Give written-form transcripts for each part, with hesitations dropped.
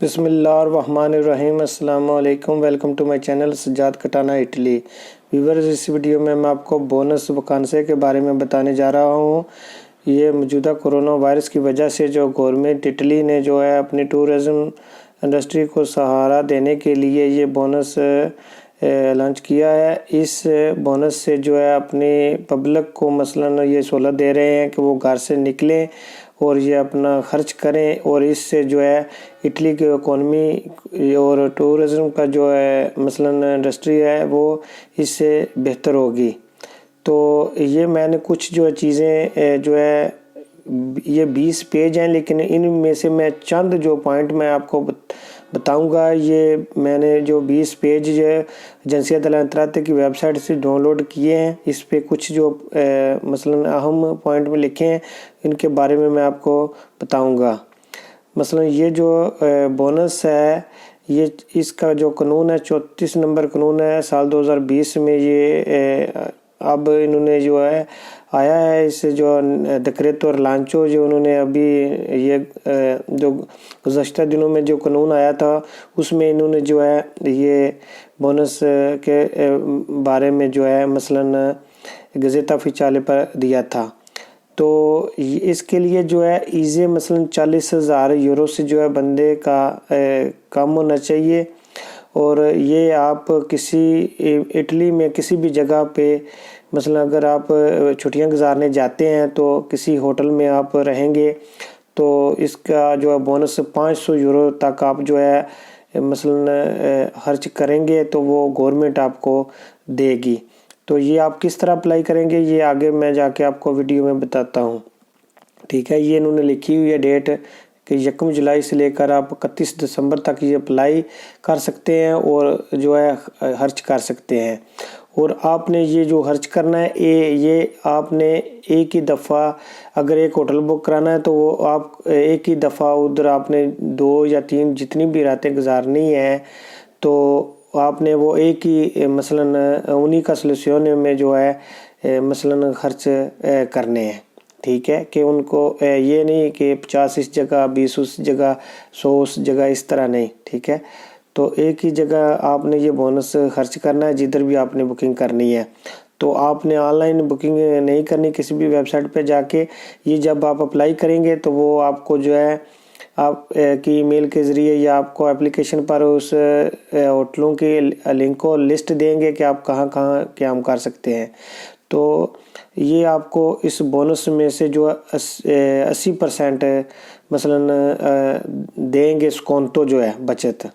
بسم اللہ الرحمن الرحیم۔ السلام علیکم، welcome to my channel Sajjad کٹانا اٹلی ویورز۔ اس ویڈیو میں آپ کو بونس ویکانسی کے بارے میں بتانے جا رہا ہوں۔ یہ موجودہ کرونا وائرس کی وجہ سے جو گورنمنٹ اٹلی نے جو ہے اپنی ٹورزم انڈسٹری کو سہارا دینے کے لیے یہ بونس لانچ کیا ہے۔ اس بونس سے جو ہے اپنی پبلک کو مثلاً یہ سہولت دے رہے ہیں کہ وہ گھر سے نکلیں اور یہ اپنا خرچ کریں، اور اس سے جو ہے اٹلی کی اکانومی اور ٹورزم کا جو ہے مثلاً انڈسٹری ہے وہ اس سے بہتر ہوگی۔ تو یہ میں نے کچھ جو چیزیں جو ہے یہ 20 پیج ہیں، لیکن ان میں سے میں چند جو پوائنٹ میں آپ کو بتاؤں گا، یہ میں نے جو 20 پیج جو ایجنسیہ دلہ اطلاعات کی ویب سائٹ سے ڈاؤن لوڈ کیے ہیں۔ اس پہ کچھ جو مثلاً اہم پوائنٹ میں لکھے ہیں ان کے بارے میں آپ کو بتاؤں گا۔ مثلاً یہ جو بونس ہے، یہ اس کا جو قانون ہے 34 نمبر قانون ہے سال 2020 میں، یہ اب انہوں نے جو ہے آیا ہے، اس سے جو ڈکریتو اور لانچو جو انہوں نے ابھی یہ جو گزشتہ دنوں میں جو قانون آیا تھا اس میں انہوں نے جو ہے یہ بونس کے بارے میں جو ہے مثلاً گزیتا افیشیالی پر دیا تھا۔ تو اس کے لیے جو ہے ایزے مثلاً 40,000 یورو سے جو ہے بندے کا کم ہونا چاہیے، اور یہ آپ کسی اٹلی میں کسی بھی جگہ پہ مثلا اگر آپ چھٹیاں گزارنے جاتے ہیں تو کسی ہوٹل میں آپ رہیں گے تو اس کا جو ہے بونس 500 یورو تک آپ جو ہے مثلا خرچ کریں گے تو وہ گورنمنٹ آپ کو دے گی۔ تو یہ آپ کس طرح اپلائی کریں گے یہ آگے میں جا کے آپ کو ویڈیو میں بتاتا ہوں، ٹھیک ہے۔ یہ انہوں نے لکھی ہوئی ہے ڈیٹ کہ 1 جولائی سے لے کر آپ 31 دسمبر تک یہ اپلائی کر سکتے ہیں اور جو ہے خرچ کر سکتے ہیں۔ اور آپ نے یہ جو خرچ کرنا ہے یہ آپ نے ایک ہی دفعہ اگر ایک ہوٹل بک کرانا ہے تو وہ آپ ایک ہی دفعہ ادھر آپ نے 2 یا 3 جتنی بھی راتیں گزارنی ہیں تو آپ نے وہ ایک ہی مثلاً انہی کا سلوسیون میں جو ہے مثلاً خرچ کرنے ہیں، ٹھیک ہے۔ کہ ان کو یہ نہیں کہ 50 اس جگہ 20 اس جگہ 100 اس جگہ اس طرح نہیں، ٹھیک ہے۔ تو ایک ہی جگہ آپ نے یہ بونس خرچ کرنا ہے جدھر بھی آپ نے بکنگ کرنی ہے۔ تو آپ نے آن لائن بکنگ نہیں کرنی کسی بھی ویب سائٹ پہ جا کے، یہ جب آپ اپلائی کریں گے تو وہ آپ کو جو ہے آپ کی ای میل کے ذریعے یا آپ کو اپلیکیشن پر اس ہوٹلوں کے لنک کو لسٹ دیں گے کہ آپ کہاں کہاں قیام کر سکتے ہیں۔ تو یہ آپ کو اس بونس میں سے جو 80% مثلاً دیں گے اسکونٹو جو ہے بچت۔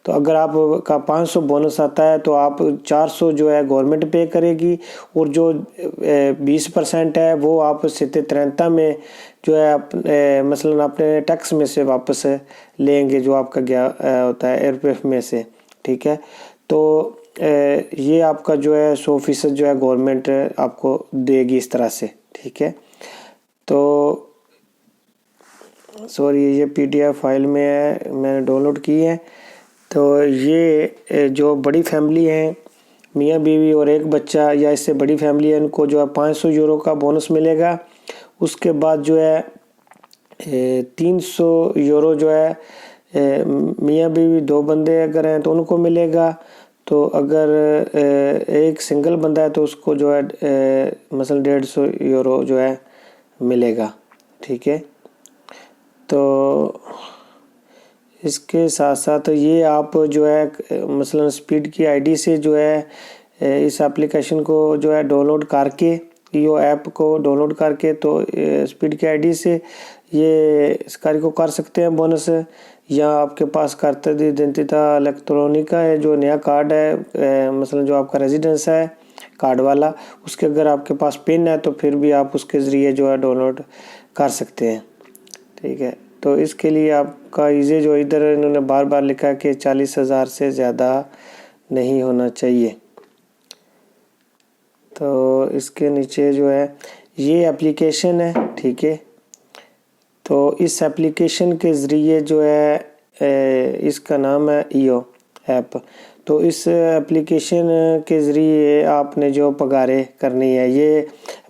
تو اگر آپ کا 500 بونس آتا ہے تو آپ 400 جو ہے گورنمنٹ پے کرے گی، اور جو 20% ہے وہ آپ 730 میں جو ہے مثلاً اپنے ٹیکس میں سے واپس لیں گے جو آپ کا گیا ہوتا ہے ایئر میں سے، ٹھیک ہے۔ تو یہ آپ کا جو ہے 100% جو ہے گورنمنٹ آپ کو دے گی اس طرح سے، ٹھیک ہے۔ تو سوری یہ PDF فائل میں ہے، میں نے ڈاؤن لوڈ کی ہے۔ تو یہ جو بڑی فیملی ہیں میاں بیوی اور ایک بچہ یا اس سے بڑی فیملی ہے ان کو جو ہے 500 یورو کا بونس ملے گا۔ اس کے بعد جو ہے 300 یورو جو ہے میاں بیوی 2 بندے اگر ہیں تو ان کو ملے گا۔ تو اگر ایک سنگل بندہ ہے تو اس کو جو ہے مثلا 150 یورو جو ہے ملے گا، ٹھیک ہے۔ تو اس کے ساتھ ساتھ یہ آپ جو ہے مثلا اسپیڈ کی ID سے جو ہے اس اپلیکیشن کو جو ہے ڈاؤن لوڈ کر کے ایپ کو ڈاؤن لوڈ کر کے تو اسپیڈ کی ID سے یہ اس کاری کو کر سکتے ہیں بونس، یا آپ کے پاس کارتا دی ایڈنٹیتا الیکٹرونیکا ہے جو نیا کارڈ ہے مثلا جو آپ کا ریزیڈنس ہے کارڈ والا، اس کے اگر آپ کے پاس پن ہے تو پھر بھی آپ اس کے ذریعے جو ہے ڈاؤن لوڈ کر سکتے ہیں، ٹھیک ہے۔ تو اس کے لیے آپ کا ایزے جو ادھر انہوں نے بار بار لکھا کہ 40,000 سے زیادہ نہیں ہونا چاہیے۔ تو اس کے نیچے جو ہے یہ اپلیکیشن ہے، ٹھیک ہے۔ تو اس اپلیکیشن کے ذریعے جو ہے اس کا نام ہے ایو ایپ۔ تو اس اپلیکیشن کے ذریعے آپ نے جو پگاریں کرنی ہے، یہ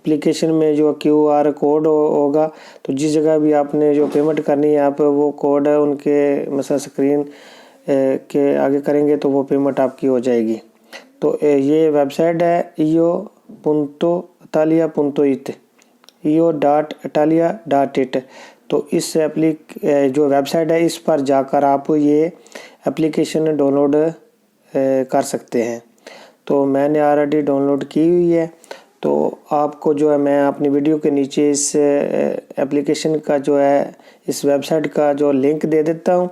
اپلیکیشن میں جو QR کوڈ ہوگا، تو جس جگہ بھی آپ نے جو پیمنٹ کرنی ہے آپ وہ کوڈ ان کے مثلا اسکرین کے آگے کریں گے تو وہ پیمنٹ آپ کی ہو جائے گی۔ تو یہ ویب سائٹ ہے io.italia.it io.italia.it۔ تو اس جو ویب سائٹ ہے اس پر جا کر آپ یہ اپلیکیشن ڈاؤن لوڈ کر سکتے ہیں۔ تو میں نے آلریڈی ڈاؤن لوڈ کی ہوئی ہے، تو آپ کو جو ہے میں اپنی ویڈیو کے نیچے اس اپلیکیشن کا جو ہے اس ویب سائٹ کا جو لنک دے دیتا ہوں،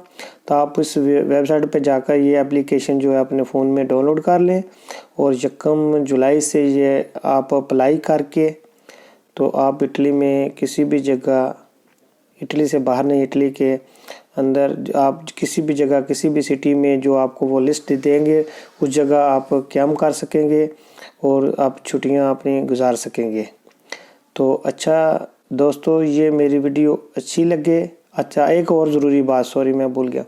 تو آپ اس ویب سائٹ پہ جا کر یہ اپلیکیشن جو ہے اپنے فون میں ڈاؤن لوڈ کر لیں، اور 1 جولائی سے یہ آپ اپلائی کر کے تو آپ اٹلی میں کسی بھی جگہ، اٹلی سے باہر نہیں اٹلی کے اندر، آپ کسی بھی جگہ کسی بھی سٹی میں جو آپ کو وہ لسٹ دیں گے اس جگہ آپ قیام کر سکیں گے اور آپ چھٹیاں اپنی گزار سکیں گے۔ تو اچھا دوستو، یہ میری ویڈیو اچھی لگے۔ اچھا ایک اور ضروری بات، سوری میں بھول گیا،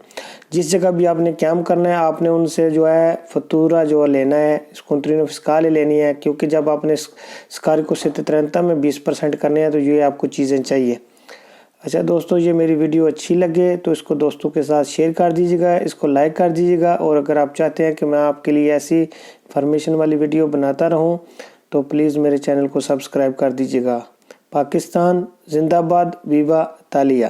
جس جگہ بھی آپ نے قیام کرنا ہے آپ نے ان سے جو ہے فاتورہ جو لینا ہے، اسکونٹرینو فسکالے لینی ہے، کیونکہ جب آپ نے اسکاریکو سیترنتا میں 20% کرنے ہیں تو یہ آپ کو چیزیں چاہیے۔ اچھا دوستو، یہ میری ویڈیو اچھی لگے تو اس کو دوستوں کے ساتھ شیئر کر دیجیے گا، اس کو لائک کر دیجیے گا، اور اگر آپ چاہتے ہیں کہ میں آپ کے لیے ایسی انفارمیشن والی ویڈیو بناتا رہوں تو پلیز میرے چینل کو سبسکرائب کر دیجیے گا۔ پاکستان زندہ باد، ویوا ایٹالیا۔